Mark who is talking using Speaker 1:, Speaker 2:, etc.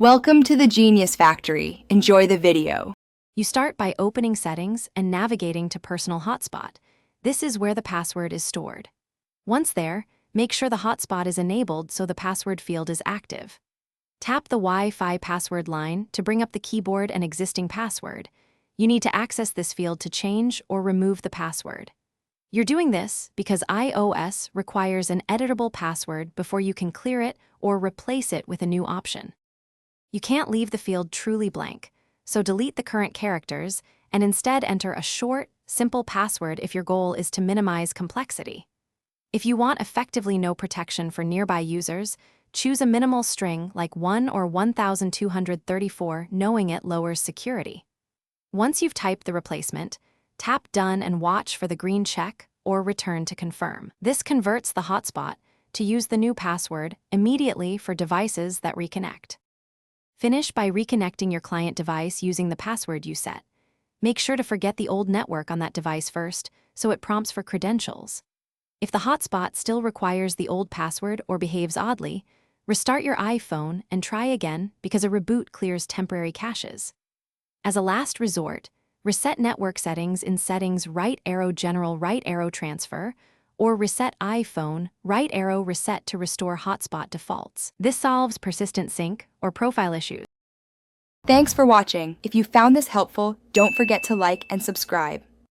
Speaker 1: Welcome to the Genius Factory. Enjoy the video.
Speaker 2: You start by opening Settings and navigating to Personal Hotspot. This is where the password is stored. Once there, make sure the hotspot is enabled so the password field is active. Tap the Wi-Fi password line to bring up the keyboard and existing password. You need to access this field to change or remove the password. You're doing this because iOS requires an editable password before you can clear it or replace it with a new option. You can't leave the field truly blank, so delete the current characters and instead enter a short, simple password if your goal is to minimize complexity. If you want effectively no protection for nearby users, choose a minimal string like 1 or 1234, knowing it lowers security. Once you've typed the replacement, tap Done and watch for the green check or Return to confirm. This converts the hotspot to use the new password immediately for devices that reconnect. Finish by reconnecting your client device using the password you set. Make sure to forget the old network on that device first, so it prompts for credentials. If the hotspot still requires the old password or behaves oddly, restart your iPhone and try again because a reboot clears temporary caches. As a last resort, reset network settings in Settings right arrow General right arrow Transfer, or reset iPhone, right arrow reset to restore hotspot defaults. This solves persistent sync or profile issues.
Speaker 1: Thanks for watching. If you found this helpful, don't forget to like and subscribe.